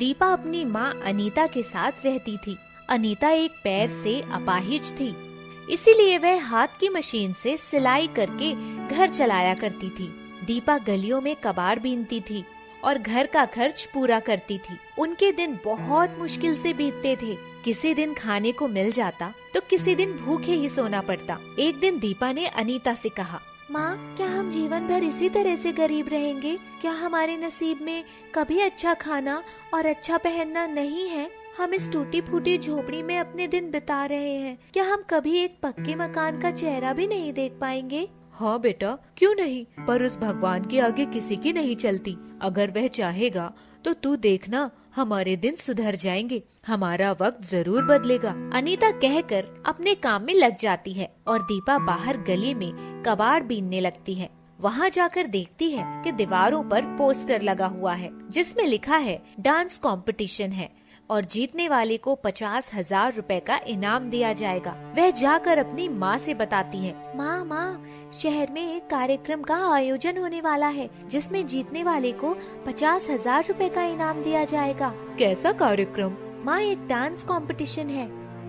दीपा अपनी माँ अनीता के साथ रहती थी। अनीता एक पैर से अपाहिज थी, इसीलिए वह हाथ की मशीन से सिलाई करके घर चलाया करती थी। दीपा गलियों में कबाड़ बीनती थी और घर का खर्च पूरा करती थी। उनके दिन बहुत मुश्किल से बीतते थे। किसी दिन खाने को मिल जाता तो किसी दिन भूखे ही सोना पड़ता। एक दिन दीपा ने अनीता से कहा, माँ, क्या हम जीवन भर इसी तरह से गरीब रहेंगे? क्या हमारे नसीब में कभी अच्छा खाना और अच्छा पहनना नहीं है? हम इस टूटी फूटी झोपड़ी में अपने दिन बिता रहे हैं। क्या हम कभी एक पक्के मकान का चेहरा भी नहीं देख पाएंगे? हाँ बेटा, क्यों नहीं, पर उस भगवान के आगे किसी की नहीं चलती। अगर वह चाहेगा तो तू देखना, हमारे दिन सुधर जाएंगे, हमारा वक्त जरूर बदलेगा। अनीता कहकर अपने काम में लग जाती है और दीपा बाहर गली में कबाड़ बीनने लगती है। वहाँ जाकर देखती है कि दीवारों पर पोस्टर लगा हुआ है जिसमें लिखा है डांस कंपटीशन है और जीतने वाले को 50,000 रुपए का इनाम दिया जाएगा। वह जाकर अपनी माँ से बताती है, माँ, शहर में एक कार्यक्रम का आयोजन होने वाला है जिसमें जीतने वाले को 50,000 रुपए का इनाम दिया जाएगा। कैसा कार्यक्रम? माँ, एक डांस कंपटीशन है।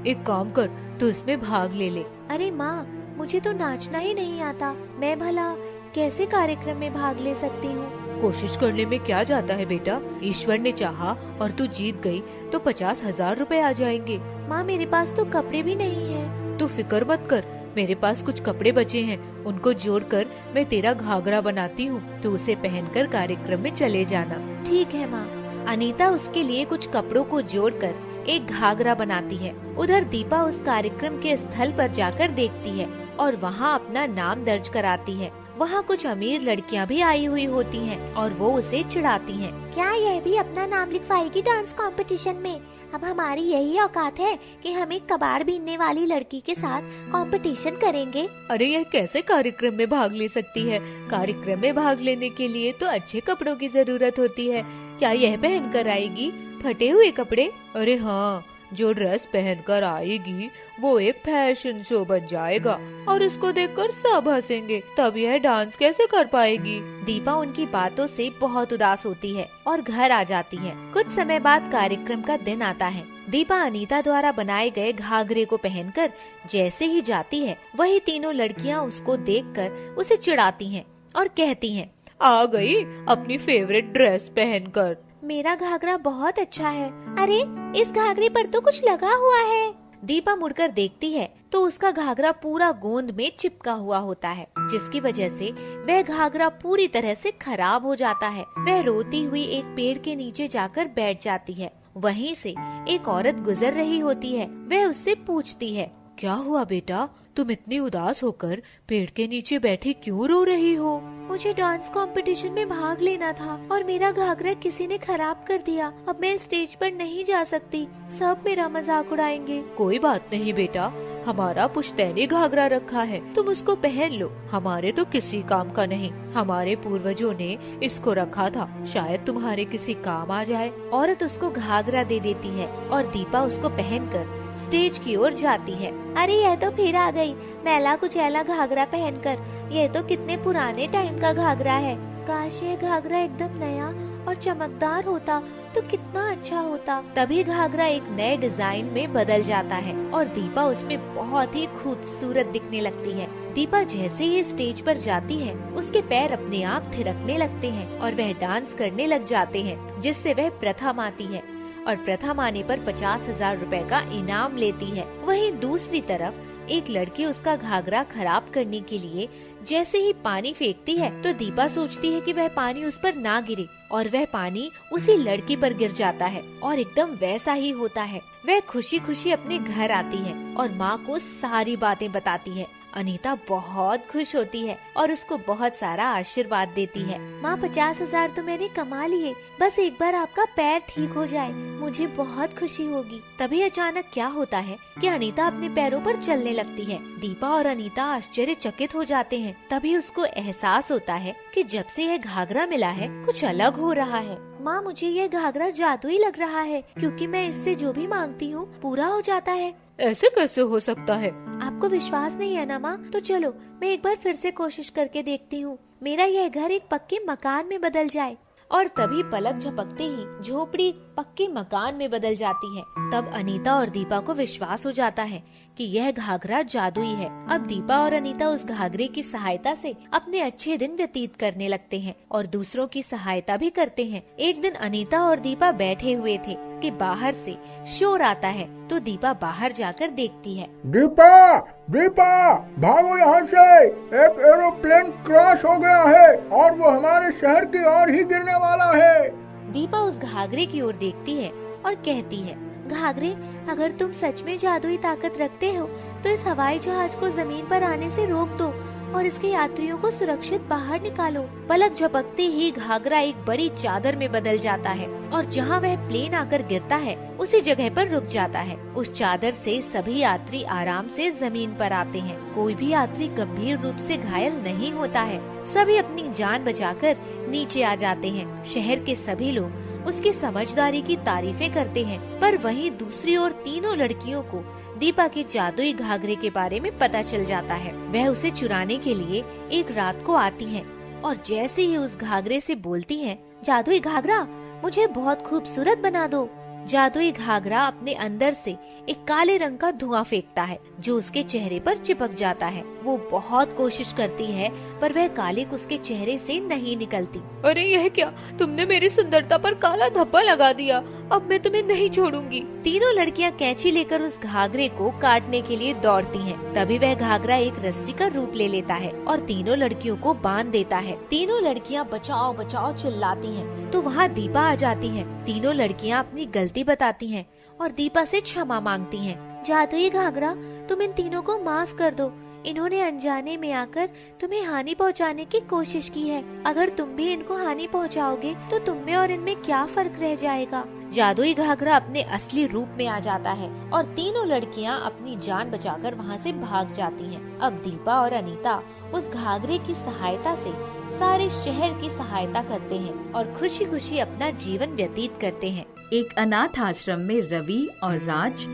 एक काम कर, तू इसमें भाग ले ले। अरे माँ, मुझे तो नाचना ही नहीं आता, मैं भला कैसे कार्यक्रम में भाग ले सकती हूँ? कोशिश करने में क्या जाता है बेटा, ईश्वर ने चाहा और तू जीत गई तो 50,000 रुपए आ जाएंगे। माँ, मेरे पास तो कपड़े भी नहीं है। तू फिक्र मत कर, मेरे पास कुछ कपड़े बचे हैं, उनको जोड़कर मैं तेरा घाघरा बनाती हूँ, तो उसे पहनकर कार्यक्रम में चले जाना। ठीक है माँ। अनीता उसके लिए कुछ कपड़ों को जोड़कर एक घाघरा बनाती है। उधर दीपा उस कार्यक्रम के स्थल पर जाकर देखती है और वहाँ अपना नाम दर्ज कराती है। वहाँ कुछ अमीर लड़कियाँ भी आई हुई होती हैं और वो उसे चिढ़ाती हैं। क्या यह भी अपना नाम लिखवाएगी डांस कंपटीशन में? अब हमारी यही औकात है कि हम एक कबाड़ बीनने वाली लड़की के साथ कंपटीशन करेंगे। अरे यह कैसे कार्यक्रम में भाग ले सकती है? कार्यक्रम में भाग लेने के लिए तो अच्छे कपड़ों की जरूरत होती है। क्या यह पहन कर आएगी फटे हुए कपड़े? अरे हाँ, जो ड्रेस पहनकर आएगी वो एक फैशन शो बन जाएगा और उसको देखकर सब हंसेंगे, तब यह डांस कैसे कर पाएगी? दीपा उनकी बातों से बहुत उदास होती है और घर आ जाती है। कुछ समय बाद कार्यक्रम का दिन आता है। दीपा अनीता द्वारा बनाए गए घाघरे को पहनकर जैसे ही जाती है, वही तीनों लड़कियां उसको देखकर उसे चिढ़ाती हैं और कहती हैं, आ गई अपनी फेवरेट ड्रेस पहनकर। मेरा घाघरा बहुत अच्छा है। अरे, इस घाघरे पर तो कुछ लगा हुआ है। दीपा मुड़कर देखती है तो उसका घाघरा पूरा गोंद में चिपका हुआ होता है, जिसकी वजह से वह घाघरा पूरी तरह से खराब हो जाता है। वह रोती हुई एक पेड़ के नीचे जाकर बैठ जाती है। वहीं से एक औरत गुजर रही होती है। वह उससे पूछती है, क्या हुआ बेटा, तुम इतनी उदास होकर पेड़ के नीचे बैठी क्यों रो रही हो? मुझे डांस कंपटीशन में भाग लेना था और मेरा घाघरा किसी ने खराब कर दिया। अब मैं स्टेज पर नहीं जा सकती, सब मेरा मजाक उड़ाएंगे। कोई बात नहीं बेटा, हमारा पुश्तैनी घाघरा रखा है, तुम उसको पहन लो। हमारे तो किसी काम का नहीं, हमारे पूर्वजों ने इसको रखा था, शायद तुम्हारे किसी काम आ जाए। औरत उसको घाघरा दे देती है और दीपा उसको पहनकर स्टेज की ओर जाती है। अरे यह तो फिर आ गई मैला कुचैला घाघरा पहनकर। यह तो कितने पुराने टाइम का घाघरा है। काश ये घाघरा एकदम नया और चमकदार होता तो कितना अच्छा होता। तभी घाघरा एक नए डिजाइन में बदल जाता है और दीपा उसमें बहुत ही खूबसूरत दिखने लगती है। दीपा जैसे ही स्टेज पर जाती है, उसके पैर अपने आप थिरकने लगते हैं और वह डांस करने लग जाते हैं, जिससे वह प्रथम आती है और प्रथम आने पर 50,000 रुपए का इनाम लेती है। वहीं दूसरी तरफ एक लड़की उसका घाघरा खराब करने के लिए जैसे ही पानी फेंकती है तो दीपा सोचती है कि वह पानी उस पर ना गिरे और वह पानी उसी लड़की पर गिर जाता है और एकदम वैसा ही होता है। वह खुशी खुशी अपने घर आती है और माँ को सारी बातें बताती है। अनीता बहुत खुश होती है और उसको बहुत सारा आशीर्वाद देती है। माँ, 50,000 तो मैंने कमा लिए, बस एक बार आपका पैर ठीक हो जाए, मुझे बहुत खुशी होगी। तभी अचानक क्या होता है कि अनीता अपने पैरों पर चलने लगती है। दीपा और अनीता आश्चर्यचकित हो जाते हैं। तभी उसको एहसास होता है कि जब से यह घाघरा मिला है कुछ अलग हो रहा है। माँ, मुझे यह घाघरा जादुई लग रहा है, क्योंकि मैं इससे जो भी मांगती हूँ पूरा हो जाता है। ऐसे कैसे हो सकता है? आपको विश्वास नहीं है ना माँ? तो चलो मैं एक बार फिर से कोशिश करके देखती हूँ, मेरा यह घर एक पक्के मकान में बदल जाए। और तभी पलक झपकते ही झोपड़ी पक्के मकान में बदल जाती है। तब अनीता और दीपा को विश्वास हो जाता है कि यह घाघरा जादुई है। अब दीपा और अनीता उस घाघरे की सहायता से अपने अच्छे दिन व्यतीत करने लगते हैं और दूसरों की सहायता भी करते हैं। एक दिन अनीता और दीपा बैठे हुए थे कि बाहर से शोर आता है, तो दीपा बाहर जाकर देखती है। दीपा, दीपा, भागो यहाँ से, एक एरोप्लेन क्रैश हो गया है और वो हमारे शहर की ओर ही गिरने वाला है। दीपा उस घाघरे की ओर देखती है और कहती है, घाघरे, अगर तुम सच में जादुई ताकत रखते हो तो इस हवाई जहाज को जमीन पर आने से रोक दो और इसके यात्रियों को सुरक्षित बाहर निकालो। पलक झपकते ही घाघरा एक बड़ी चादर में बदल जाता है और जहाँ वह प्लेन आकर गिरता है उसी जगह पर रुक जाता है। उस चादर से सभी यात्री आराम से जमीन पर आते हैं। कोई भी यात्री गंभीर रूप से घायल नहीं होता है। सभी अपनी जान बचाकर नीचे आ जाते हैं। शहर के सभी लोग उसकी समझदारी की तारीफें करते हैं, पर वहीं दूसरी ओर तीनों लड़कियों को दीपा के जादुई घाघरे के बारे में पता चल जाता है। वह उसे चुराने के लिए एक रात को आती हैं और जैसे ही उस घाघरे से बोलती हैं, जादुई घाघरा, मुझे बहुत खूबसूरत बना दो। जादुई घाघरा अपने अंदर से एक काले रंग का धुआं फेंकता है जो उसके चेहरे पर चिपक जाता है। वो बहुत कोशिश करती है पर वह कालिक उसके चेहरे से नहीं निकलती। अरे यह क्या, तुमने मेरी सुंदरता पर काला धब्बा लगा दिया, अब मैं तुम्हें नहीं छोड़ूंगी। तीनों लड़कियां कैंची लेकर उस घाघरे को काटने के लिए दौड़ती हैं। तभी वह घाघरा एक रस्सी का रूप ले लेता है और तीनों लड़कियों को बांध देता है। तीनों लड़कियां बचाओ बचाओ चिल्लाती हैं, तो वहाँ दीपा आ जाती है। तीनों लड़कियां अपनी गलती बताती हैं और दीपा से क्षमा मांगती हैं। जादुई घाघरा, तुम इन तीनों को माफ कर दो। इन्होंने अनजाने में आकर तुम्हें हानि पहुंचाने की कोशिश की है। अगर तुम भी इनको हानि पहुंचाओगे तो तुम में और इनमें क्या फर्क रह जाएगा। जादुई घाघरा अपने असली रूप में आ जाता है और तीनों लड़कियां अपनी जान बचाकर वहां से भाग जाती हैं। अब दीपा और अनीता उस घाघरे की सहायता से सारे शहर की सहायता करते हैं और खुशी खुशी अपना जीवन व्यतीत करते हैं। एक अनाथ आश्रम में रवि और राज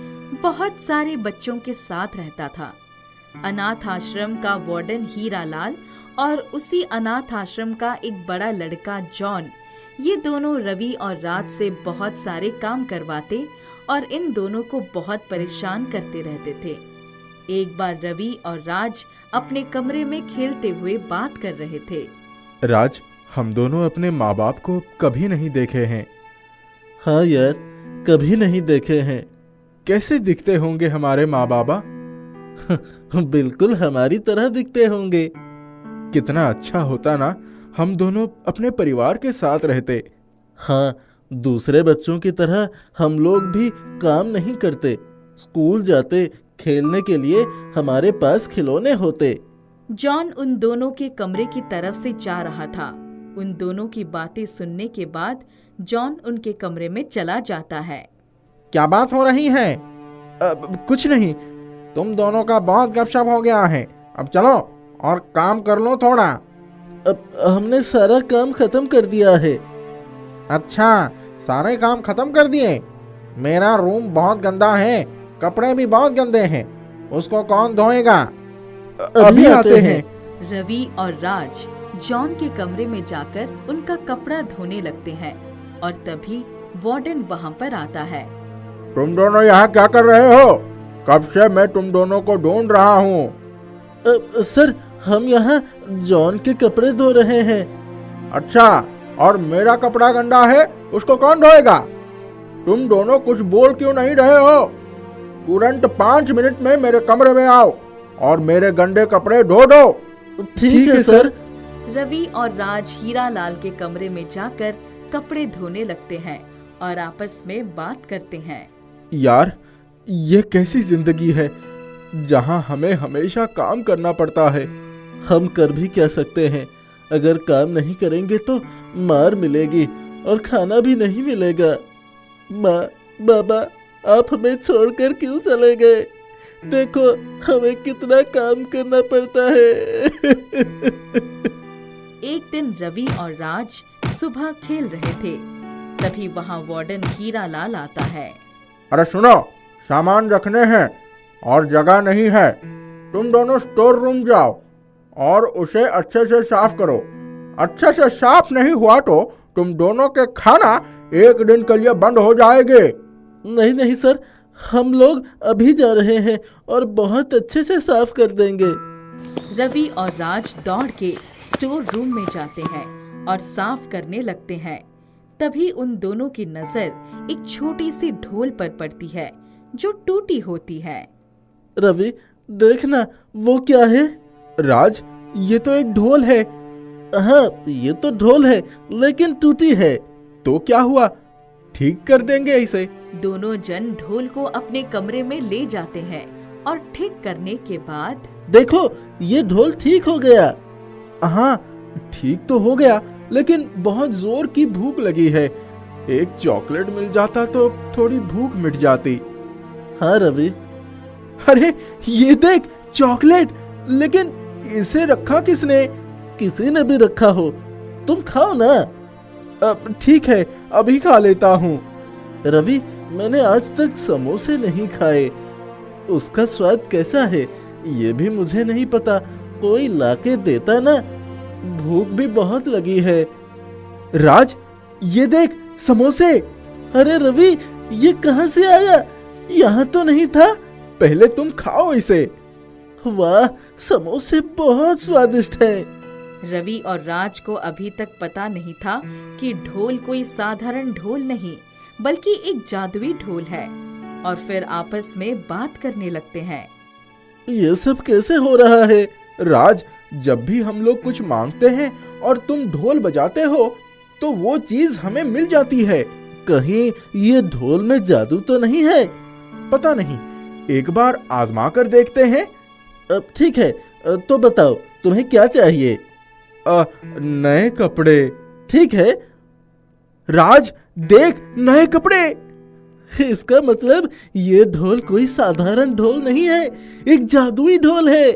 बहुत सारे बच्चों के साथ रहता था। अनाथ आश्रम का वार्डन हीरालाल और उसी अनाथ आश्रम का एक बड़ा लड़का जॉन, ये दोनों रवि और राज से बहुत सारे काम करवाते और इन दोनों को बहुत परेशान करते रहते थे। एक बार रवि और राज अपने कमरे में खेलते हुए बात कर रहे थे। राज, हम दोनों अपने माँ बाप को कभी नहीं देखे हैं। हाँ यार, कभी नहीं देखे हैं। कैसे दिखते होंगे हमारे माँ बाबा? बिल्कुल हमारी तरह दिखते होंगे। कितना अच्छा होता ना हम दोनों अपने परिवार के साथ रहते। हाँ, दूसरे बच्चों की तरह हम लोग भी काम नहीं करते, स्कूल जाते, खेलने के लिए हमारे पास खिलौने होते। जॉन उन दोनों के कमरे की तरफ से जा रहा था। उन दोनों की बातें सुनने के बाद जॉन उनके कमरे में चला जाता है। क्या बात हो रही है? कुछ नहीं, तुम दोनों का बहुत गपशप हो गया है। अब चलो और काम कर लो थोड़ा। अब हमने सारा काम खत्म कर दिया है। अच्छा, सारे काम खत्म कर दिए? मेरा रूम बहुत गंदा है, कपड़े भी बहुत गंदे हैं, उसको कौन धोएगा? अभी आते हैं। रवि और राज जॉन के कमरे में जाकर उनका कपड़ा धोने लगते हैं और तभी वार्डन वहाँ पर आता है। तुम दोनों यहाँ क्या कर रहे हो? कब से मैं तुम दोनों को ढूंढ रहा हूँ। सर, हम यहाँ जॉन के कपड़े धो रहे हैं। अच्छा, और मेरा कपड़ा गंदा है, उसको कौन धोएगा? तुम दोनों कुछ बोल क्यों नहीं रहे हो? तुरंत 5 मिनट में मेरे कमरे में आओ और मेरे गंदे कपड़े धो दो। ठीक है सर। रवि और राज हीरालाल के कमरे में जाकर कपड़े धोने लगते हैं और आपस में बात करते हैं। यार, ये कैसी जिंदगी है जहाँ हमें हमेशा काम करना पड़ता है। हम कर भी क्या सकते हैं? अगर काम नहीं करेंगे तो मार मिलेगी और खाना भी नहीं मिलेगा। माँ, बाबा, आप हमें छोड़कर क्यों चले गए? देखो, हमें कितना काम करना पड़ता है। एक दिन रवि और राज सुबह खेल रहे थे। तभी वहाँ वार्डन हीरालाल आता है। अरे सुनो, सामान रखने हैं और जगह नहीं है। तुम दोनों स्टोर रूम जाओ और उसे अच्छे से साफ करो। अच्छे से साफ नहीं हुआ तो तुम दोनों के खाना एक दिन के लिए बंद हो जाएगी। नहीं नहीं सर, हम लोग अभी जा रहे हैं और बहुत अच्छे से साफ कर देंगे। रवि और राज दौड़ के स्टोर रूम में जाते हैं और साफ करने लगते हैं। तभी उन दोनों की नजर एक छोटी सी ढोल पर पड़ती है जो टूटी होती है। रवि देखना, वो क्या है? राज, ये तो एक ढोल है। हाँ, ये तो ढोल है लेकिन टूटी है। तो क्या हुआ, ठीक कर देंगे इसे। दोनों जन ढोल को अपने कमरे में ले जाते हैं और ठीक करने के बाद देखो, ये ढोल ठीक हो गया। हाँ, ठीक तो हो गया, लेकिन बहुत जोर की भूख लगी है। एक चॉकलेट मिल जाता तो थोड़ी भूख मिट जाती। हाँ रवि। अरे ये देख, चॉकलेट। लेकिन इसे रखा किसने? किसी ने भी रखा हो, तुम खाओ ना। ठीक है, अभी खा लेता हूँ। रवि, मैंने आज तक समोसे नहीं खाए। उसका स्वाद कैसा है ये भी मुझे नहीं पता। कोई लाके देता ना, भूख भी बहुत लगी है। राज, ये देख, समोसे। अरे रवि, ये कहाँ से आया? यहाँ तो नहीं था। पहले तुम खाओ इसे। वाह, समोसे बहुत स्वादिष्ट हैं। रवि और राज को अभी तक पता नहीं था कि ढोल कोई साधारण ढोल नहीं बल्कि एक जादुई ढोल है, और फिर आपस में बात करने लगते हैं। ये सब कैसे हो रहा है? राज, जब भी हम लोग कुछ मांगते हैं और तुम ढोल बजाते हो तो वो चीज हमें मिल जाती है। कहीं ये ढोल में जादू तो नहीं है? पता नहीं, एक बार आजमा कर देखते हैं। अब ठीक है, तो बताओ तुम्हें क्या चाहिए? नए कपड़े। ठीक है। राज देख, नए कपड़े। इसका मतलब ये ढोल कोई साधारण ढोल नहीं है, एक जादुई ढोल है।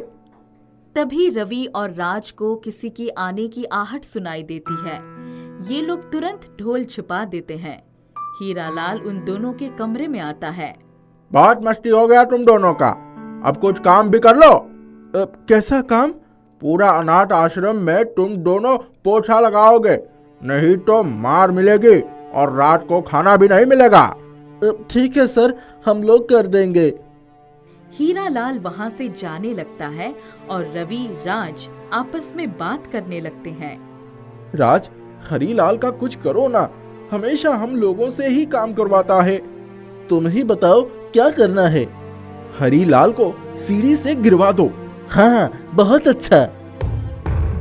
तभी रवि और राज को किसी की आने की आहट सुनाई देती है। ये लोग तुरंत ढोल छुपा देते हैं। हीरालाल उन दोनों के कमरे में आता है। बहुत मस्ती हो गया तुम दोनों का, अब कुछ काम भी कर लो। कैसा काम? पूरा अनाथ आश्रम में तुम दोनों पोछा लगाओगे, नहीं तो मार मिलेगी और रात को खाना भी नहीं मिलेगा। ठीक है सर, हम लोग कर देंगे। हीरालाल वहाँ से जाने लगता है और रवि राज आपस में बात करने लगते हैं। राज, हरीलाल का कुछ करो ना, हमेशा हम लोगों से ही काम करवाता है। तुम ही बताओ क्या करना है? हरीलाल को सीढ़ी से गिरवा दो। हाँ, बहुत अच्छा।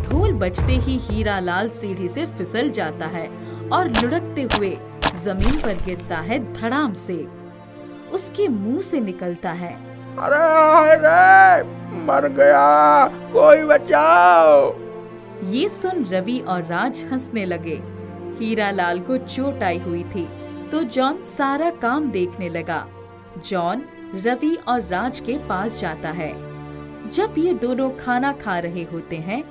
ढोल बजते ही हीरालाल सीढ़ी से फिसल जाता है और लुढ़कते हुए जमीन पर गिरता है धड़ाम से। उसके मुंह से निकलता है, अरे मर गया, कोई बचाओ। ये सुन रवि और राज हंसने लगे। हीरालाल को चोट आई हुई थी तो जॉन सारा काम देखने लगा। जॉन रवि और राज के पास जाता है। जब ये दोनों खाना खा रहे होते हैं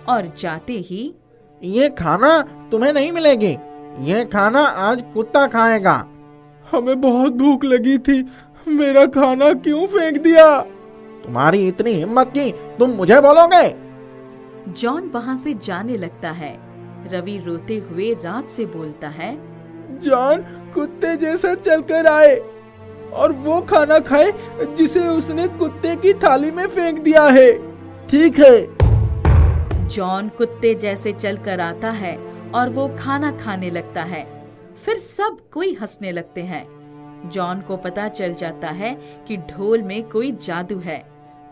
और जाते ही, ये खाना तुम्हें नहीं मिलेगी, ये खाना आज कुत्ता खाएगा। हमें बहुत भूख लगी थी, मेरा खाना क्यों फेंक दिया? तुम्हारी इतनी हिम्मत की तुम मुझे बोलोगे? जॉन वहाँ से जाने लगता है। रवि रोते हुए राज से बोलता है, जॉन कुत्ते जैसा चलकर आए और वो खाना खाए जिसे उसने कुत्ते की थाली में फेंक दिया है। ठीक है। जॉन कुत्ते जैसे चलकर आता है और वो खाना खाने लगता है। फिर सब कोई हंसने लगते हैं। जॉन को पता चल जाता है कि ढोल में कोई जादू है।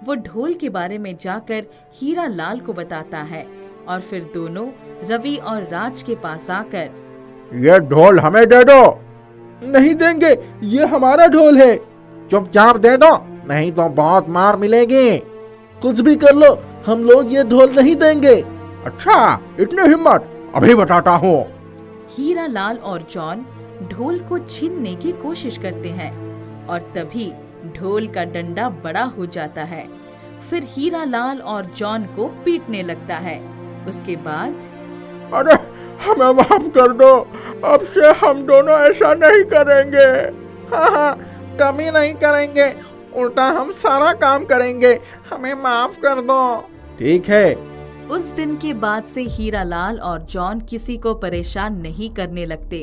वो ढोल के बारे में जाकर हीरालाल को बताता है और फिर दोनों रवि और राज के पास आकर, ये ढोल हमें दे दो। नहीं देंगे, ये हमारा ढोल है। चुपचाप दे दो, नहीं तो बहुत मार मिलेगी। कुछ भी कर लो, हम लोग ये ढोल नहीं देंगे। अच्छा, इतनी हिम्मत, अभी बताता हूँ। हीरालाल और जॉन ढोल को छीनने की कोशिश करते हैं और तभी ढोल का डंडा बड़ा हो जाता है। फिर हीरालाल और जॉन को पीटने लगता है। उसके बाद, अरे हमें माफ कर दो, अब से हम दोनों ऐसा नहीं करेंगे। हाँ, कमी नहीं करेंगे, उल्टा हम सारा काम करेंगे, हमें माफ कर दो। ठीक है, उस दिन के बाद से हीरालाल और जॉन किसी को परेशान नहीं करने लगते,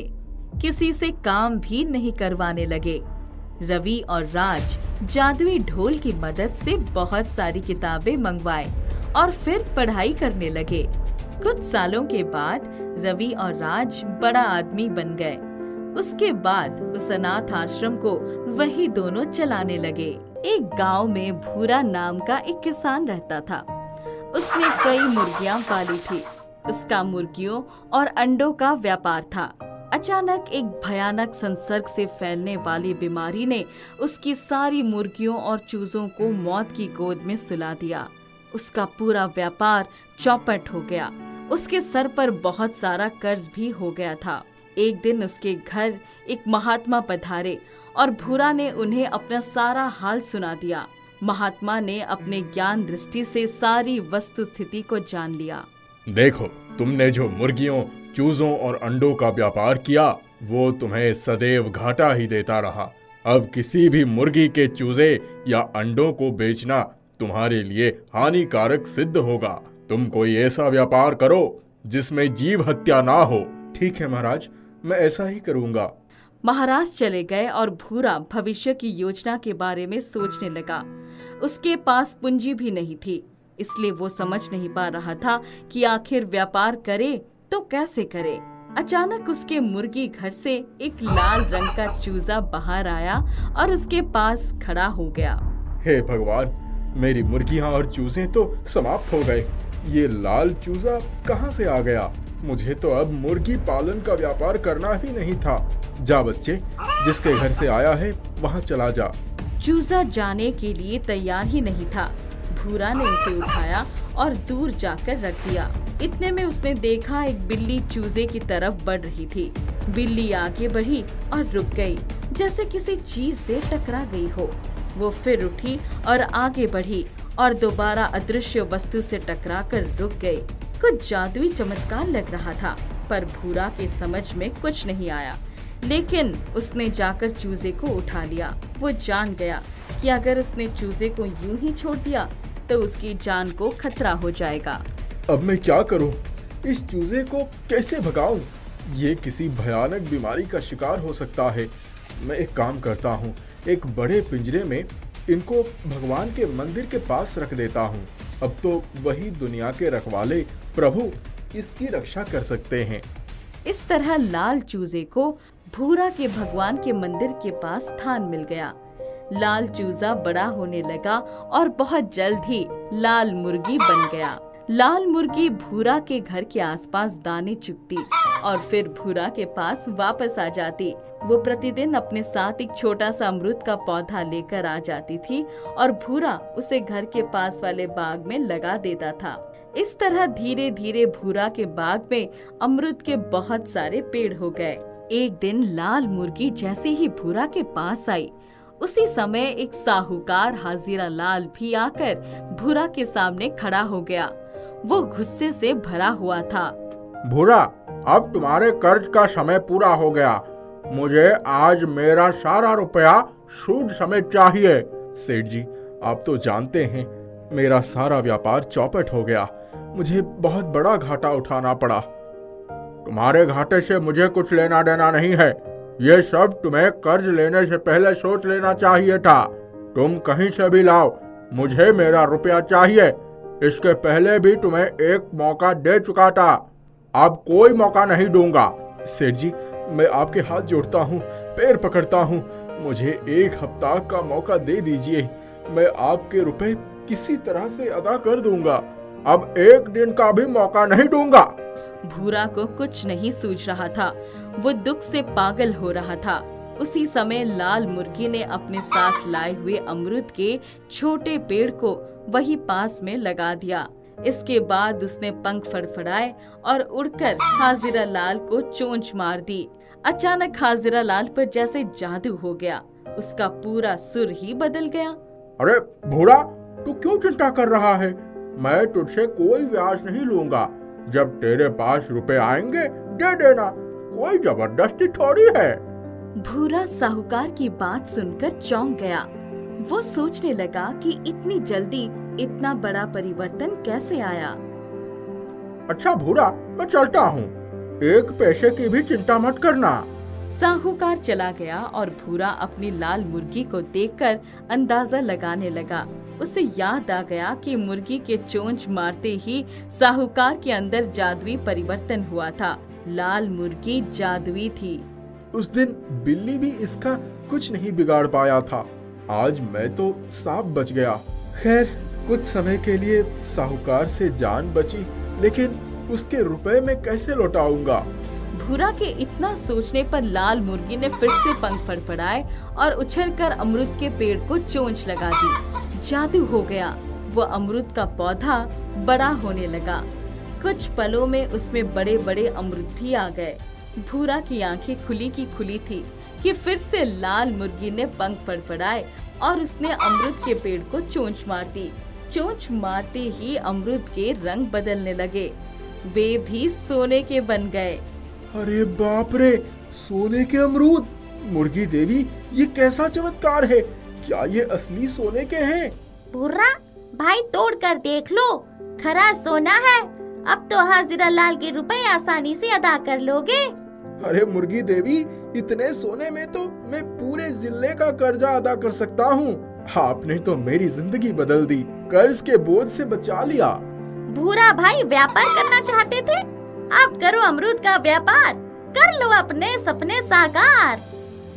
किसी से काम भी नहीं करवाने लगे। रवि और राज जादुई ढोल की मदद से बहुत सारी किताबें मंगवाए और फिर पढ़ाई करने लगे। कुछ सालों के बाद रवि और राज बड़ा आदमी बन गए। उसके बाद उस अनाथ आश्रम को वही दोनों चलाने लगे। एक गांव में भूरा नाम का एक किसान रहता था। उसने कई मुर्गियां पाली थी। उसका मुर्गियों और अंडों का व्यापार था। अचानक एक भयानक संसर्ग से फैलने वाली बीमारी ने उसकी सारी मुर्गियों और चूजों को मौत की गोद में सुला दिया। उसका पूरा व्यापार चौपट हो गया। उसके सर पर बहुत सारा कर्ज भी हो गया था। एक दिन उसके घर एक महात्मा पधारे और भूरा ने उन्हें अपना सारा हाल सुना दिया। महात्मा ने अपने ज्ञान दृष्टि से सारी वस्तु स्थिति को जान लिया। देखो, तुमने जो मुर्गियों, चूजों और अंडों का व्यापार किया वो तुम्हें सदैव घाटा ही देता रहा। अब किसी भी मुर्गी के चूजे या अंडों को बेचना तुम्हारे लिए हानिकारक सिद्ध होगा। तुम कोई ऐसा व्यापार करो जिसमें जीव हत्या ना हो। ठीक है महाराज, मैं ऐसा ही करूंगा। महाराज चले गए और भूरा भविष्य की योजना के बारे में सोचने लगा। उसके पास पूंजी भी नहीं थी, इसलिए वो समझ नहीं पा रहा था कि आखिर व्यापार करे तो कैसे करे। अचानक उसके मुर्गी घर से एक लाल रंग का चूजा बाहर आया और उसके पास खड़ा हो गया। हे भगवान, मेरी मुर्गियां और चूजे तो समाप्त हो गए। ये लाल चूजा कहाँ से आ गया? मुझे तो अब मुर्गी पालन का व्यापार करना ही नहीं था। जा बच्चे, जिसके घर से आया है वहाँ चला जा। चूजा जाने के लिए तैयार ही नहीं था। भूरा ने उसे उठाया और दूर जाकर रख दिया। इतने में उसने देखा एक बिल्ली चूजे की तरफ बढ़ रही थी। बिल्ली आगे बढ़ी और रुक गई, जैसे किसी चीज से टकरा गई हो। वो फिर उठी और आगे बढ़ी और दोबारा अदृश्य वस्तु से टकराकर रुक गई। कुछ जादुई चमत्कार लग रहा था, पर भूरा के समझ में कुछ नहीं आया। लेकिन उसने जाकर चूजे को उठा लिया। वो जान गया कि अगर उसने चूजे को यूं ही छोड़ दिया तो उसकी जान को खतरा हो जाएगा। अब मैं क्या करूं? इस चूजे को कैसे भगाऊं? ये किसी भयानक बीमारी का शिकार हो सकता है। मैं एक काम करता हूं, एक बड़े पिंजरे में इनको भगवान के मंदिर के पास रख देता हूं। अब तो वही दुनिया के रखवाले प्रभु इसकी रक्षा कर सकते हैं। इस तरह लाल चूजे को भूरा के भगवान के मंदिर के पास स्थान मिल गया। लाल चूजा बड़ा होने लगा और बहुत जल्द ही लाल मुर्गी बन गया। लाल मुर्गी भूरा के घर के आसपास दाने चुगती और फिर भूरा के पास वापस आ जाती। वो प्रतिदिन अपने साथ एक छोटा सा अमरूद का पौधा लेकर आ जाती थी और भूरा उसे घर के पास वाले बाग में लगा देता था। इस तरह धीरे धीरे भूरा के बाग में अमरूद के बहुत सारे पेड़ हो गए। एक दिन लाल मुर्गी जैसे ही भूरा के पास आई, उसी समय एक साहूकार हाजिरा लाल भी आकर भूरा के सामने खड़ा हो गया। वो गुस्से से भरा हुआ था। भूरा, अब तुम्हारे कर्ज का समय पूरा हो गया। मुझे आज मेरा सारा रुपया सूद समेत चाहिए। सेठ जी, आप तो जानते हैं मेरा सारा व्यापार चौपट हो गया। मुझे बहुत बड़ा घाटा उठाना पड़ा। तुम्हारे घाटे से मुझे कुछ लेना देना नहीं है। ये सब तुम्हें कर्ज लेने से पहले सोच लेना चाहिए था। तुम कहीं से भी लाओ, मुझे मेरा रुपया चाहिए। इसके पहले भी तुम्हें एक मौका दे चुका था, अब कोई मौका नहीं दूंगा। सेठ जी, मैं आपके हाथ जोड़ता हूँ, पैर पकड़ता हूँ, मुझे एक हफ्ता का मौका दे दीजिए। मैं आपके रुपए किसी तरह से अदा कर दूंगा। अब एक दिन का भी मौका नहीं दूंगा। भूरा को कुछ नहीं सूझ रहा था। वो दुख से पागल हो रहा था। उसी समय लाल मुर्गी ने अपने साथ लाए हुए अमरूद के छोटे पेड़ को वही पास में लगा दिया। इसके बाद उसने पंख फड़फड़ाए और उड़कर हाजिरा लाल को चोंच मार दी। अचानक हाजिरा लाल पर जैसे जादू हो गया। उसका पूरा सुर ही बदल गया। अरे भूरा, तू क्यों चिंता कर रहा है? मैं तुझसे कोई ब्याज नहीं लूंगा। जब तेरे पास रुपए आएंगे दे देना, कोई जबरदस्ती थोड़ी है। भूरा साहूकार की बात सुनकर चौंक गया। वो सोचने लगा कि इतनी जल्दी इतना बड़ा परिवर्तन कैसे आया। अच्छा भूरा, मैं चलता हूँ। एक पैसे की भी चिंता मत करना। साहूकार चला गया और भूरा अपनी लाल मुर्गी को देखकर अंदाजा लगाने लगा। उसे याद आ गया कि मुर्गी के चोंच मारते ही साहूकार के अंदर जादुई परिवर्तन हुआ था। लाल मुर्गी जादुई थी। उस दिन बिल्ली भी इसका कुछ नहीं बिगाड़ पाया था। आज मैं तो सांप बच गया। खैर, कुछ समय के लिए साहूकार से जान बची, लेकिन उसके रुपए मैं कैसे लौटाऊंगा? भूरा के इतना सोचने पर लाल मुर्गी ने फिर से पंख फड़फड़ाए और उछलकर अमरूद के पेड़ को चोंच लगा दी। जादू हो गया। वो अमरूद का पौधा बड़ा होने लगा। कुछ पलों में उसमें बड़े बड़े अमरूद भी आ गए। भूरा की आंखें खुली की खुली थी कि फिर से लाल मुर्गी ने पंख फड़फड़ाए और उसने अमरूद के पेड़ को चोंच मार दी। चोंच मारते ही अमरूद के रंग बदलने लगे। वे भी सोने के बन गए। अरे बाप रे, सोने के अमरूद! मुर्गी देवी, ये कैसा चमत्कार है? क्या ये असली सोने के हैं? भूरा भाई, तोड़ कर देख लो, खरा सोना है। अब तो हाजिरा लाल के रुपए आसानी से अदा कर लोगे। अरे मुर्गी देवी, इतने सोने में तो मैं पूरे जिले का कर्जा अदा कर सकता हूँ। आपने तो मेरी जिंदगी बदल दी, कर्ज के बोझ से बचा लिया। भूरा भाई, व्यापार करना चाहते थे, अब करो अमरूद का व्यापार, कर लो अपने सपने साकार।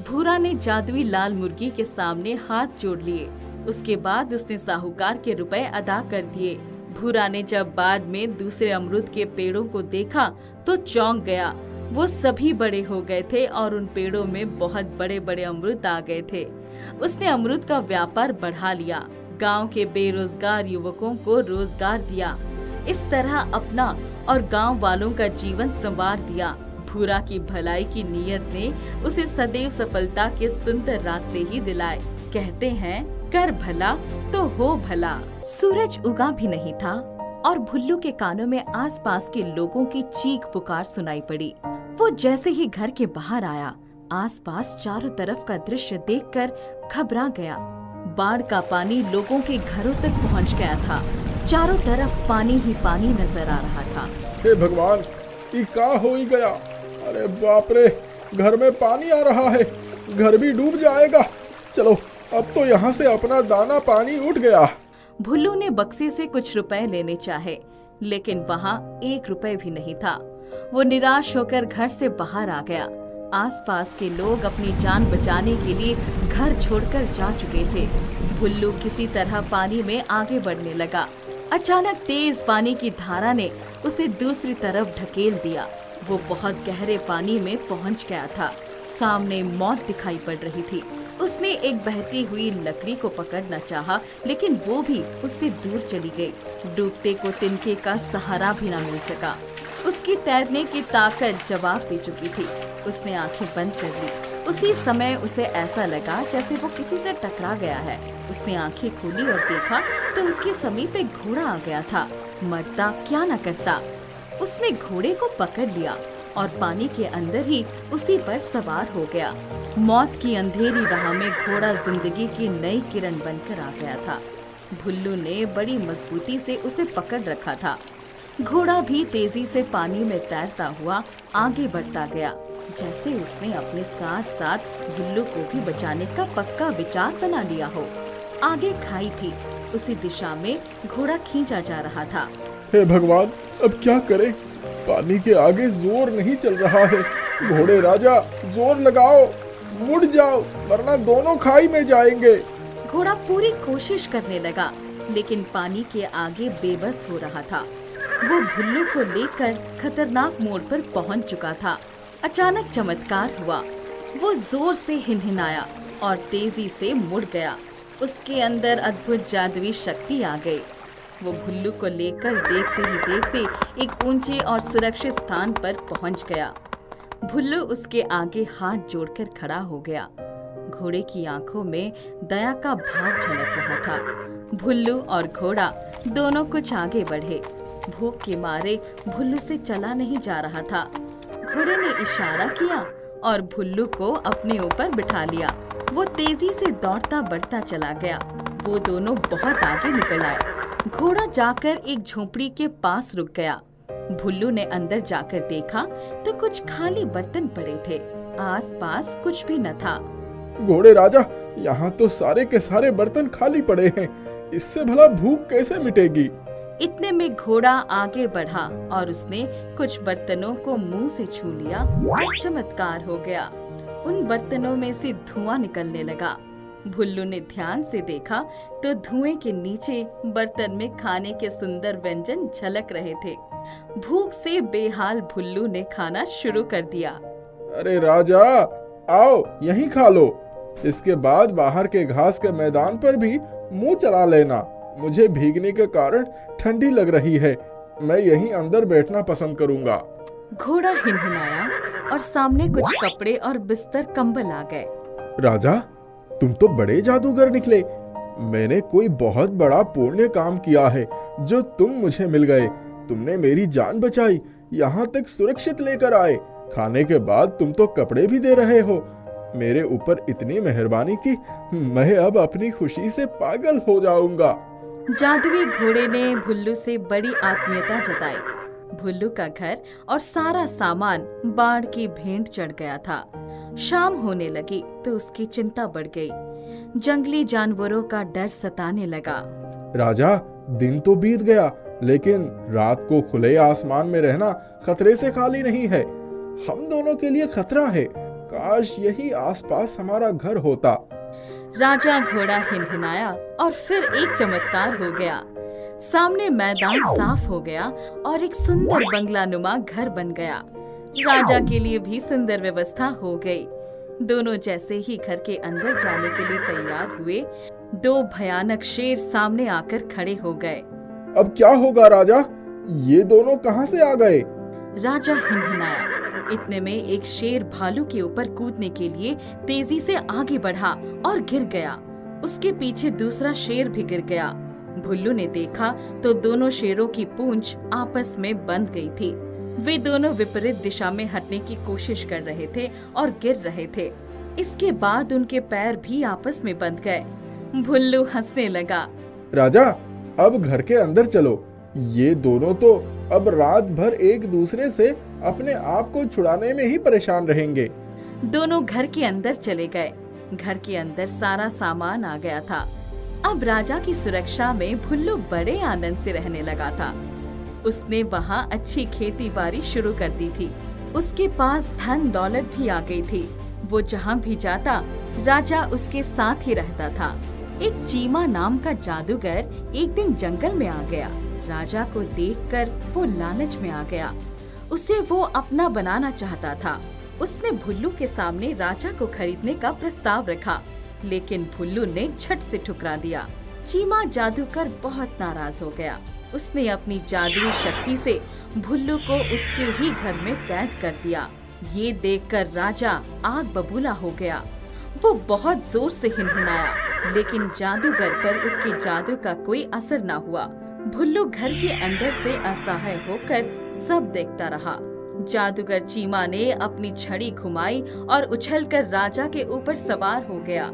भूरा ने जादुई लाल मुर्गी के सामने हाथ जोड़ लिए। उसके बाद उसने साहूकार के रुपए अदा कर दिए। भूरा ने जब बाद में दूसरे अमरूद के पेड़ों को देखा तो चौंक गया। वो सभी बड़े हो गए थे और उन पेड़ों में बहुत बड़े बड़े अमरूद आ गए थे। उसने अमरूद का व्यापार बढ़ा लिया, गांव के बेरोजगार युवकों को रोजगार दिया। इस तरह अपना और गांव वालों का जीवन संवार दिया। भूरा की भलाई की नीयत ने उसे सदैव सफलता के सुंदर रास्ते ही दिलाए। कहते हैं, कर भला तो हो भला। सूरज उगा भी नहीं था और भुल्लू के कानों में आसपास के लोगों की चीख पुकार सुनाई पड़ी। वो जैसे ही घर के बाहर आया, आसपास चारों तरफ का दृश्य देखकर घबरा गया। बाढ़ का पानी लोगों के घरों तक पहुंच गया था। चारों तरफ पानी ही पानी नजर आ रहा था। हे भगवान, ये क्या हो ही गया? अरे बाप रे, घर में पानी आ रहा है, घर भी डूब जाएगा। चलो, अब तो यहाँ से अपना दाना पानी उठ गया। भुल्लू ने बक्से से कुछ रुपए लेने चाहे, लेकिन वहाँ 1 रुपए भी नहीं था। वो निराश होकर घर से बाहर आ गया। आसपास के लोग अपनी जान बचाने के लिए घर छोड़कर जा चुके थे। भुल्लू किसी तरह पानी में आगे बढ़ने लगा। अचानक तेज पानी की धारा ने उसे दूसरी तरफ ढकेल दिया। वो बहुत गहरे पानी में पहुंच गया था। सामने मौत दिखाई पड़ रही थी। उसने एक बहती हुई लकड़ी को पकड़ना चाहा, लेकिन वो भी उससे दूर चली गई। डूबते को तिनके का सहारा भी न मिल सका। उसकी तैरने की ताकत जवाब दे चुकी थी। उसने आंखें बंद कर ली। उसी समय उसे ऐसा लगा जैसे वो किसी से टकरा गया है। उसने आंखें खोली और देखा तो उसके समीप एक घोड़ा आ गया था। मरता क्या न करता। उसने घोड़े को पकड़ लिया और पानी के अंदर ही उसी पर सवार हो गया। मौत की अंधेरी राह में घोड़ा जिंदगी की नई किरण बनकर आ गया था। भुल्लू ने बड़ी मजबूती से उसे पकड़ रखा था। घोड़ा भी तेजी से पानी में तैरता हुआ आगे बढ़ता गया, जैसे उसने अपने साथ साथ भुल्लू को भी बचाने का पक्का विचार बना लिया हो। आगे खाई थी, उसी दिशा में घोड़ा खींचा जा रहा था। हे भगवान, अब क्या करें? पानी के आगे जोर नहीं चल रहा है। घोड़े राजा, जोर लगाओ, मुड़ जाओ, वरना दोनों खाई में जाएंगे। घोड़ा पूरी कोशिश करने लगा, लेकिन पानी के आगे बेबस हो रहा था। वो भुल्लू को लेकर खतरनाक मोड़ पर पहुंच चुका था। अचानक चमत्कार हुआ। वो जोर से हिनहिनाया और तेजी से मुड़ गया। उसके अंदर अद्भुत जादुई शक्ति आ गई। वो भुल्लू को लेकर देखते ही देखते एक ऊंचे और सुरक्षित स्थान पर पहुंच गया। भुल्लू उसके आगे हाथ जोड़कर खड़ा हो गया। घोड़े की आंखों में दया का भाव झलक रहा था। भुल्लू और घोड़ा दोनों कुछ आगे बढ़े। भूख के मारे भुल्लू से चला नहीं जा रहा था। घोड़े ने इशारा किया और भुल्लू को अपने ऊपर बिठा लिया। वो तेजी से दौड़ता बढ़ता चला गया। वो दोनों बहुत आगे निकल आए। घोड़ा जाकर एक झोपड़ी के पास रुक गया। भुल्लू ने अंदर जाकर देखा तो कुछ खाली बर्तन पड़े थे, आसपास कुछ भी न था। घोड़े राजा, यहाँ तो सारे के सारे बर्तन खाली पड़े हैं, इससे भला भूख कैसे मिटेगी? इतने में घोड़ा आगे बढ़ा और उसने कुछ बर्तनों को मुंह से छू लिया और चमत्कार हो गया। उन बर्तनों में से धुआं निकलने लगा। भुल्लू ने ध्यान से देखा तो धुएं के नीचे बर्तन में खाने के सुंदर व्यंजन झलक रहे थे। भूख से बेहाल भुल्लू ने खाना शुरू कर दिया। अरे राजा, आओ यहीं खा लो। इसके बाद बाहर के घास के मैदान पर भी मुंह चला लेना। मुझे भीगने के कारण ठंडी लग रही है, मैं यहीं अंदर बैठना पसंद करूंगा। घोड़ा हिनहिनाया और सामने कुछ कपड़े और बिस्तर कंबल आ गए। राजा, तुम तो बड़े जादूगर निकले। मैंने कोई बहुत बड़ा पुण्य काम किया है जो तुम मुझे मिल गए। तुमने मेरी जान बचाई, यहाँ तक सुरक्षित लेकर आए। खाने के बाद तुम तो कपड़े भी दे रहे हो। मेरे ऊपर इतनी मेहरबानी की, मैं अब अपनी खुशी से पागल हो जाऊंगा। जादुई घोड़े ने भुल्लू से बड़ी आत्मीयता जताई। भुल्लू का घर और सारा सामान बाढ़ की भेंट चढ़ गया था। शाम होने लगी तो उसकी चिंता बढ़ गई। जंगली जानवरों का डर सताने लगा। राजा, दिन तो बीत गया, लेकिन रात को खुले आसमान में रहना खतरे से खाली नहीं है। हम दोनों के लिए खतरा है। काश यही आसपास हमारा घर होता। राजा घोड़ा हिनहिनाया और फिर एक चमत्कार हो गया। सामने मैदान साफ हो गया और एक सुंदर बंगलानुमा घर बन गया। राजा के लिए भी सुंदर व्यवस्था हो गई। दोनों जैसे ही घर के अंदर जाने के लिए तैयार हुए, दो भयानक शेर सामने आकर खड़े हो गए। अब क्या होगा राजा? ये दोनों कहाँ से आ गए? राजा हिनहिनाया। इतने में एक शेर भालू के ऊपर कूदने के लिए तेजी से आगे बढ़ा और गिर गया। उसके पीछे दूसरा शेर भी गिर गया। भुल्लू ने देखा तो दोनों शेरों की पूंछ आपस में बंध गई थी। वे दोनों विपरीत दिशा में हटने की कोशिश कर रहे थे और गिर रहे थे। इसके बाद उनके पैर भी आपस में बंध गए। भुल्लू हंसने लगा। राजा, अब घर के अंदर चलो। ये दोनों तो अब रात भर एक दूसरे से अपने आप को छुड़ाने में ही परेशान रहेंगे। दोनों घर के अंदर चले गए। घर के अंदर सारा सामान आ गया था। अब राजा की सुरक्षा में भुल्लू बड़े आनंद से रहने लगा था। उसने वहाँ अच्छी खेती बाड़ी शुरू कर दी थी। उसके पास धन दौलत भी आ गई थी। वो जहाँ भी जाता, राजा उसके साथ ही रहता था। एक चीमा नाम का जादूगर एक दिन जंगल में आ गया। राजा को देखकर वो लालच में आ गया। उसे वो अपना बनाना चाहता था। उसने भुल्लू के सामने राजा को खरीदने का प्रस्ताव रखा, लेकिन भुल्लू ने झट से ठुकरा दिया। चीमा जादूगर बहुत नाराज हो गया। उसने अपनी जादुई शक्ति से भुल्लू को उसके ही घर में कैद कर दिया। ये देखकर राजा आग बबूला हो गया। वो बहुत जोर से हिनहिनाया, लेकिन जादूगर पर उसके जादू का कोई असर न हुआ। भुल्लू घर के अंदर से असहाय होकर सब देखता रहा। जादूगर चीमा ने अपनी छड़ी घुमाई और उछलकर राजा के ऊपर सवार हो गया।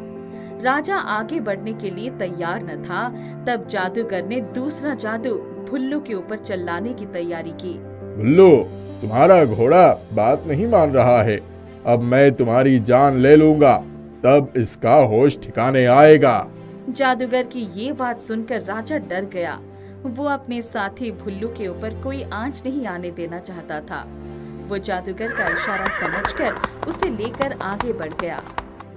राजा आगे बढ़ने के लिए तैयार न था, तब जादूगर ने दूसरा जादू भुल्लू के ऊपर चलाने की तैयारी की। भुल्लू, तुम्हारा घोड़ा बात नहीं मान रहा है। अब मैं तुम्हारी जान ले लूंगा, तब इसका होश ठिकाने आएगा। जादूगर की ये बात सुनकर राजा डर गया। वो अपने साथी भुल्लू के ऊपर कोई आंच नहीं आने देना चाहता था। वो जादूगर का इशारा समझकर उसे लेकर आगे बढ़ गया।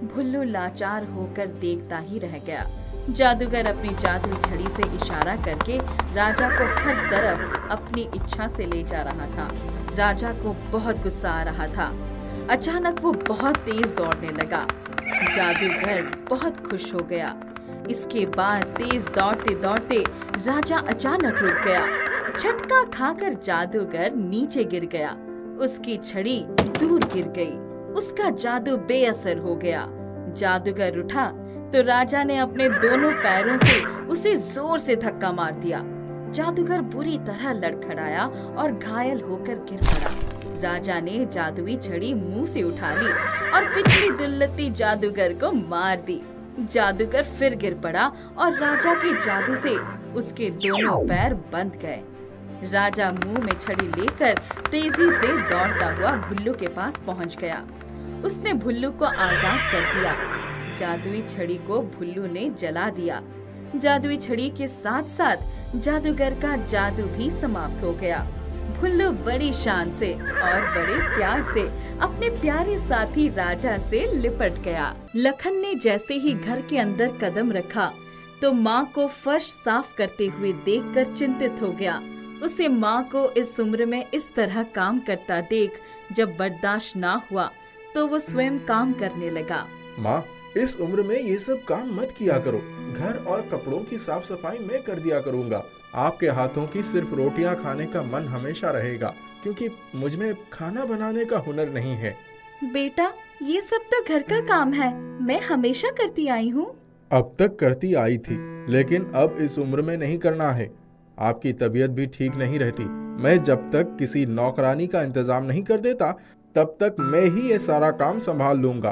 भुल्लू लाचार होकर देखता ही रह गया। जादूगर अपनी जादुई छड़ी से इशारा करके राजा को हर तरफ अपनी इच्छा से ले जा रहा था। राजा को बहुत गुस्सा आ रहा था। अचानक वो बहुत तेज दौड़ने लगा। जादूगर बहुत खुश हो गया। इसके बाद तेज दौड़ते दौड़ते राजा अचानक रुक गया। झटका खाकर जादूगर नीचे गिर गया। उसकी छड़ी दूर गिर गई। उसका जादू बेअसर हो गया। जादूगर उठा तो राजा ने अपने दोनों पैरों से उसे जोर से धक्का मार दिया। जादूगर बुरी तरह लड़खड़ाया और घायल होकर गिर पड़ा। राजा ने जादुई छड़ी मुंह से उठा ली और पिछली दुल्लती जादूगर को मार दी। जादूगर फिर गिर पड़ा और राजा के जादू से उसके दोनों पैर बंध गए। राजा मुंह में छड़ी लेकर तेजी से दौड़ता हुआ भुल्लू के पास पहुंच गया। उसने भुल्लू को आजाद कर दिया। जादुई छड़ी को भुल्लू ने जला दिया। जादुई छड़ी के साथ साथ जादूगर का जादू भी समाप्त हो गया। भुल्लू बड़ी शान से और बड़े प्यार से अपने प्यारे साथी राजा से लिपट गया। लखन ने जैसे ही घर के अंदर कदम रखा तो माँ को फर्श साफ करते हुए देखकर चिंतित हो गया। उसे माँ को इस उम्र में इस तरह काम करता देख जब बर्दाश्त ना हुआ तो वो स्वयं काम करने लगा। माँ, इस उम्र में ये सब काम मत किया करो। घर और कपड़ों की साफ सफाई मैं कर दिया करूँगा। आपके हाथों की सिर्फ रोटियां खाने का मन हमेशा रहेगा, क्योंकि मुझ में खाना बनाने का हुनर नहीं है। बेटा, ये सब तो घर का काम है, मैं हमेशा करती आई हूँ। अब तक करती आई थी, लेकिन अब इस उम्र में नहीं करना है। आपकी तबीयत भी ठीक नहीं रहती। मैं जब तक किसी नौकरानी का इंतजाम नहीं कर देता तब तक मैं ही ये सारा काम संभाल लूंगा।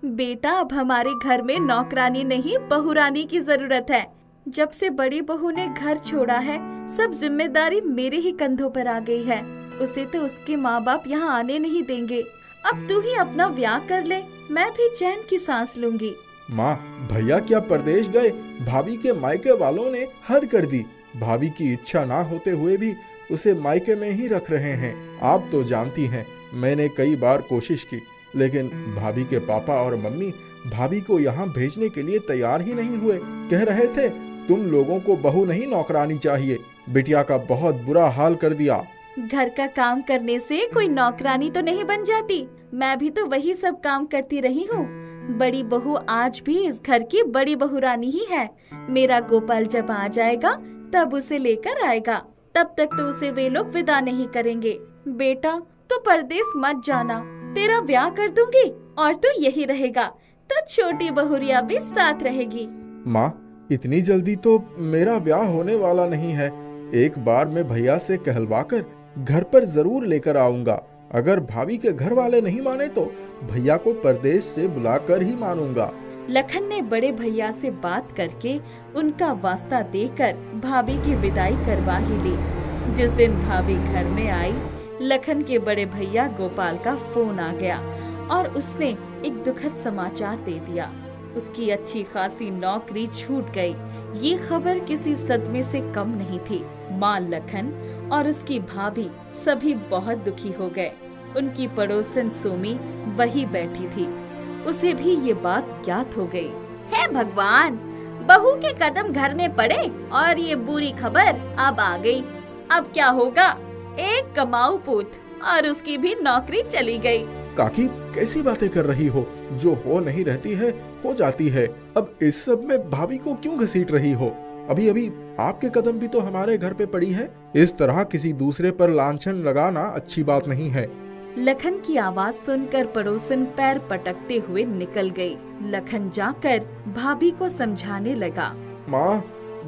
बेटा, अब हमारे घर में नौकरानी नहीं बहुरानी की जरूरत है। जब से बड़ी बहू ने घर छोड़ा है सब जिम्मेदारी मेरे ही कंधों पर आ गई है। उसे तो उसके माँ बाप यहाँ आने नहीं देंगे। अब तू ही अपना ब्याह कर ले, मैं भी चैन की सांस लूंगी। माँ, भैया क्या परदेश गए? भाभी के मायके वालों ने हद कर दी। भाभी की इच्छा ना होते हुए भी उसे मायके में ही रख रहे हैं। आप तो जानती हैं, मैंने कई बार कोशिश की, लेकिन भाभी के पापा और मम्मी भाभी को यहाँ भेजने के लिए तैयार ही नहीं हुए। कह रहे थे तुम लोगों को बहू नहीं नौकरानी चाहिए। बिटिया का बहुत बुरा हाल कर दिया। घर का काम करने से कोई नौकरानी तो नहीं बन जाती। मैं भी तो वही सब काम करती रही हूँ। बड़ी बहू आज भी इस घर की बड़ी बहू रानी ही है। मेरा गोपाल जब आ जाएगा तब उसे लेकर आएगा। तब तक तो उसे वे लोग विदा नहीं करेंगे। बेटा, तो परदेश मत जाना, तेरा ब्याह कर दूंगी और तू यही रहेगा, तो छोटी बहुरिया भी साथ रहेगी। माँ, इतनी जल्दी तो मेरा ब्याह होने वाला नहीं है। एक बार मैं भैया से कहलवाकर घर पर जरूर लेकर आऊंगा। अगर भाभी के घर वाले नहीं माने तो भैया को परदेश से बुलाकर ही मानूंगा। लखन ने बड़े भैया से बात करके उनका वास्ता देकर भाभी की विदाई करवा ही ली। जिस दिन भाभी घर में आई, लखन के बड़े भैया गोपाल का फोन आ गया और उसने एक दुखद समाचार दे दिया। उसकी अच्छी खासी नौकरी छूट गई। ये खबर किसी सदमे से कम नहीं थी। माँ लखन और उसकी भाभी सभी बहुत दुखी हो गए। उनकी पड़ोसन सोमी वही बैठी थी। उसे भी ये बात ज्ञात हो गई। हे भगवान, बहू के कदम घर में पड़े और ये बुरी खबर अब आ गई। अब क्या होगा? एक कमाऊ पूत और उसकी भी नौकरी चली गई। काकी, कैसी बातें कर रही हो? जो हो नहीं रहती है हो जाती है। अब इस सब में भाभी को क्यों घसीट रही हो? अभी अभी आपके कदम भी तो हमारे घर पे पड़ी है। इस तरह किसी दूसरे पर लांछन लगाना अच्छी बात नहीं है। लखन की आवाज सुनकर पड़ोसन पैर पटकते हुए निकल गई। लखन जाकर भाभी को समझाने लगा। माँ,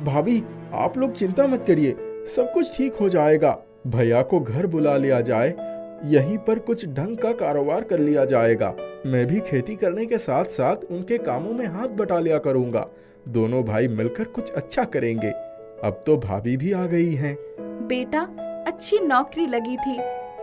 भाभी, आप लोग चिंता मत करिए, सब कुछ ठीक हो जाएगा। भैया को घर बुला लिया जाए, यहीं पर कुछ ढंग का कारोबार कर लिया जाएगा। मैं भी खेती करने के साथ साथ उनके कामों में हाथ बटा लिया करूँगा। दोनों भाई मिलकर कुछ अच्छा करेंगे। अब तो भाभी भी आ गई हैं। बेटा, अच्छी नौकरी लगी थी,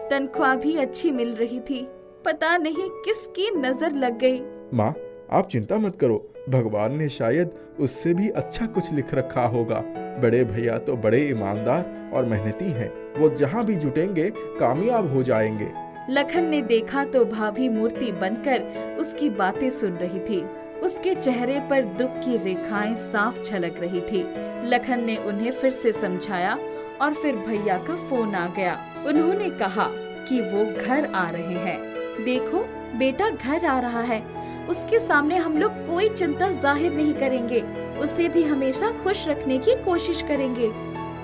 तनख्वाह भी अच्छी मिल रही थी। पता नहीं किसकी नजर लग गई। माँ, आप चिंता मत करो, भगवान ने शायद उससे भी अच्छा कुछ लिख रखा होगा। बड़े भैया तो बड़े ईमानदार और मेहनती हैं। वो जहाँ भी जुटेंगे कामयाब हो जाएंगे। लखन ने देखा तो भाभी मूर्ति बनकर उसकी बातें सुन रही थी। उसके चेहरे पर दुख की रेखाएं साफ झलक रही थी। लखन ने उन्हें फिर से समझाया और फिर भैया का फोन आ गया। उन्होंने कहा कि वो घर आ रहे हैं। देखो बेटा, घर आ रहा है। उसके सामने हम लोग कोई चिंता जाहिर नहीं करेंगे। उसे भी हमेशा खुश रखने की कोशिश करेंगे।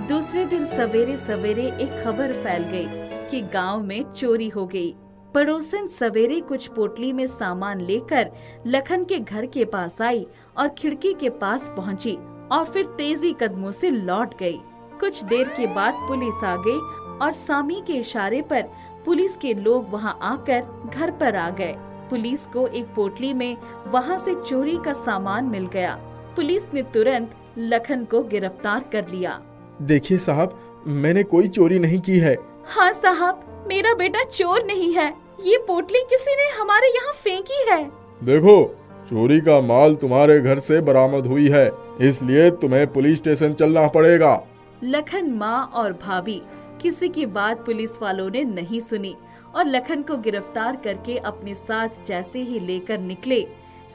दूसरे दिन सवेरे सवेरे एक खबर फैल गई कि गांव में चोरी हो गई। पड़ोसन सवेरे कुछ पोटली में सामान लेकर लखन के घर के पास आई और खिड़की के पास पहुंची और फिर तेजी कदमों से लौट गई। कुछ देर के बाद पुलिस आ गई और सामी के इशारे पर पुलिस के लोग वहां आकर घर पर आ गए। पुलिस को एक पोटली में वहां से चोरी का सामान मिल गया। पुलिस ने तुरंत लखन को गिरफ्तार कर लिया। देखिए साहब, मैंने कोई चोरी नहीं की है। हाँ साहब, मेरा बेटा चोर नहीं है। ये पोटली किसी ने हमारे यहाँ फेंकी है। देखो, चोरी का माल तुम्हारे घर से बरामद हुई है, इसलिए तुम्हें पुलिस स्टेशन चलना पड़ेगा। लखन, माँ और भाभी किसी की बात पुलिस वालों ने नहीं सुनी और लखन को गिरफ्तार करके अपने साथ जैसे ही लेकर निकले,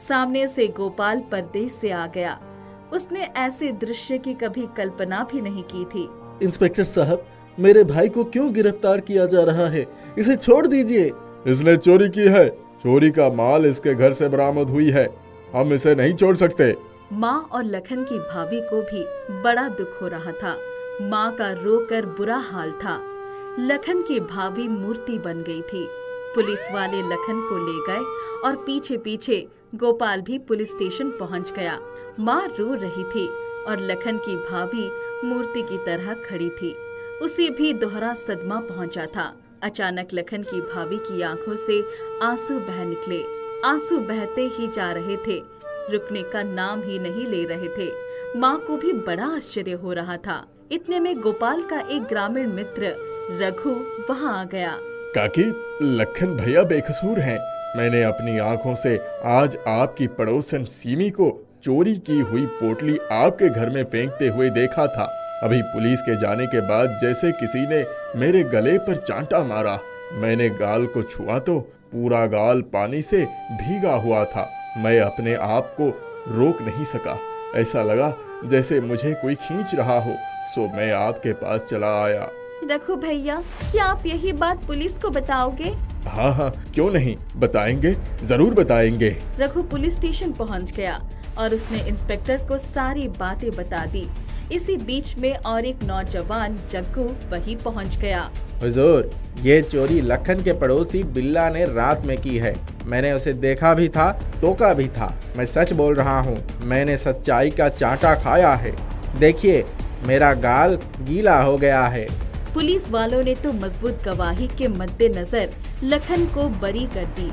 सामने से गोपाल परदेश से आ गया। उसने ऐसे दृश्य की कभी कल्पना भी नहीं की थी। इंस्पेक्टर साहब, मेरे भाई को क्यों गिरफ्तार किया जा रहा है? इसे छोड़ दीजिए। इसने चोरी की है, चोरी का माल इसके घर से बरामद हुई है, हम इसे नहीं छोड़ सकते। माँ और लखन की भाभी को भी बड़ा दुख हो रहा था। माँ का रोकर बुरा हाल था। लखन की भाभी मूर्ति बन गई थी। पुलिस वाले लखन को ले गए और पीछे पीछे गोपाल भी पुलिस स्टेशन पहुंच गया। माँ रो रही थी और लखन की भाभी मूर्ति की तरह खड़ी थी। उसे भी दोहरा सदमा पहुंचा था। अचानक लखन की भाभी की आंखों से आंसू बह निकले। आंसू बहते ही जा रहे थे, रुकने का नाम ही नहीं ले रहे थे। माँ को भी बड़ा आश्चर्य हो रहा था। इतने में गोपाल का एक ग्रामीण मित्र रघु वहाँ आ गया। काकी, लखन भैया बेकसूर हैं। मैंने अपनी आंखों से आज आपकी पड़ोसन सीमी को चोरी की हुई पोटली आपके घर में फेंकते हुए देखा था। अभी पुलिस के जाने के बाद जैसे किसी ने मेरे गले पर चांटा मारा। मैंने गाल को छुआ तो पूरा गाल पानी से भीगा हुआ था। मैं अपने आप को रोक नहीं सका। ऐसा लगा जैसे मुझे कोई खींच रहा हो, सो मैं आपके पास चला आया। रघु भैया, क्या आप यही बात पुलिस को बताओगे? हाँ हाँ, क्यों नहीं, बताएंगे, जरूर बताएंगे। रघु पुलिस स्टेशन पहुंच गया और उसने इंस्पेक्टर को सारी बातें बता दी। इसी बीच में और एक नौजवान जग्गू वहीं पहुंच गया। हुजूर, ये चोरी लखन के पड़ोसी बिल्ला ने रात में की है। मैंने उसे देखा भी था, टोका भी था। मैं सच बोल रहा हूँ, मैंने सच्चाई का चांटा खाया है। देखिए, मेरा गाल गीला हो गया है। पुलिस वालों ने तो मजबूत गवाही के मद्देनजर लखन को बरी कर दी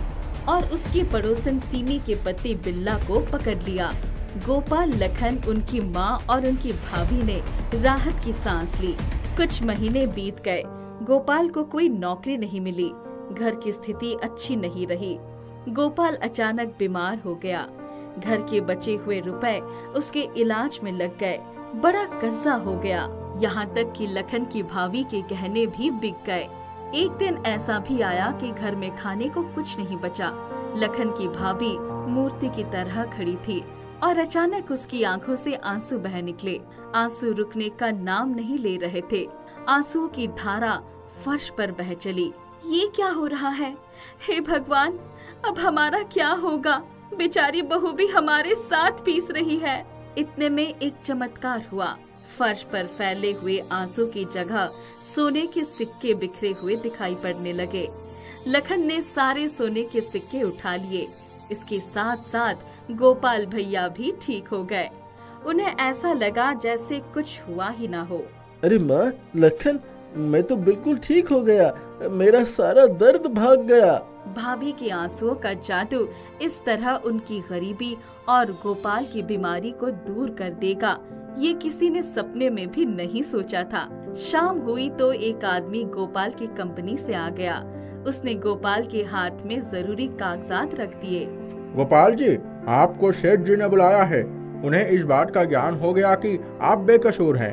और उसके पड़ोसन सीमी के पति बिल्ला को पकड़ लिया। गोपाल, लखन, उनकी माँ और उनकी भाभी ने राहत की सांस ली। कुछ महीने बीत गए। गोपाल को कोई नौकरी नहीं मिली। घर की स्थिति अच्छी नहीं रही। गोपाल अचानक बीमार हो गया। घर के बचे हुए रुपए उसके इलाज में लग गए। बड़ा कर्जा हो गया। यहाँ तक कि लखन की भाभी के गहने भी बिक गए। एक दिन ऐसा भी आया कि घर में खाने को कुछ नहीं बचा। लखन की भाभी मूर्ति की तरह खड़ी थी और अचानक उसकी आंखों से आंसू बह निकले। आंसू रुकने का नाम नहीं ले रहे थे। आंसुओं की धारा फर्श पर बह चली। ये क्या हो रहा है? हे भगवान, अब हमारा क्या होगा? बेचारी बहू भी हमारे साथ पीस रही है। इतने में एक चमत्कार हुआ। फर्श पर फैले हुए आंसू की जगह सोने के सिक्के बिखरे हुए दिखाई पड़ने लगे। लखन ने सारे सोने के सिक्के उठा लिए। इसके साथ साथ गोपाल भैया भी ठीक हो गए। उन्हें ऐसा लगा जैसे कुछ हुआ ही ना हो। अरे माँ, लखन, मैं तो बिल्कुल ठीक हो गया। मेरा सारा दर्द भाग गया। भाभी के आंसुओं का जादू इस तरह उनकी गरीबी और गोपाल की बीमारी को दूर कर देगा, ये किसी ने सपने में भी नहीं सोचा था। शाम हुई तो एक आदमी गोपाल की कंपनी से आ गया। उसने गोपाल के हाथ में जरूरी कागजात रख दिए। गोपाल जी, आपको सेठ जी ने बुलाया है। उन्हें इस बात का ज्ञान हो गया कि आप बेकसूर हैं।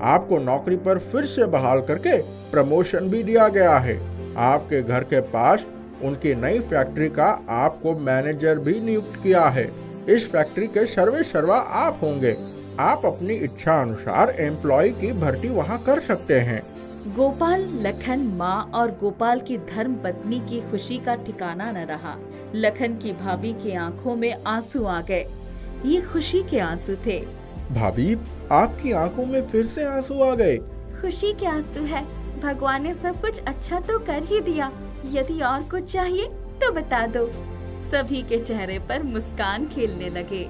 आपको नौकरी पर फिर से बहाल करके प्रमोशन भी दिया गया है। आपके घर के पास उनकी नई फैक्ट्री का आपको मैनेजर भी नियुक्त किया है। इस फैक्ट्री के सर्वे सर्वा आप होंगे। आप अपनी इच्छा अनुसार एम्प्लॉय की भर्ती वहाँ कर सकते हैं। गोपाल, लखन, माँ और गोपाल की धर्म पत्नी की खुशी का ठिकाना न रहा। लखन की भाभी की आंखों में आंसू आ गए। ये खुशी के आंसू थे। भाभी, आपकी आंखों में फिर से आंसू आ गए। खुशी के आंसू है। भगवान ने सब कुछ अच्छा तो कर ही दिया। यदि और कुछ चाहिए तो बता दो। सभी के चेहरे पर मुस्कान खेलने लगे।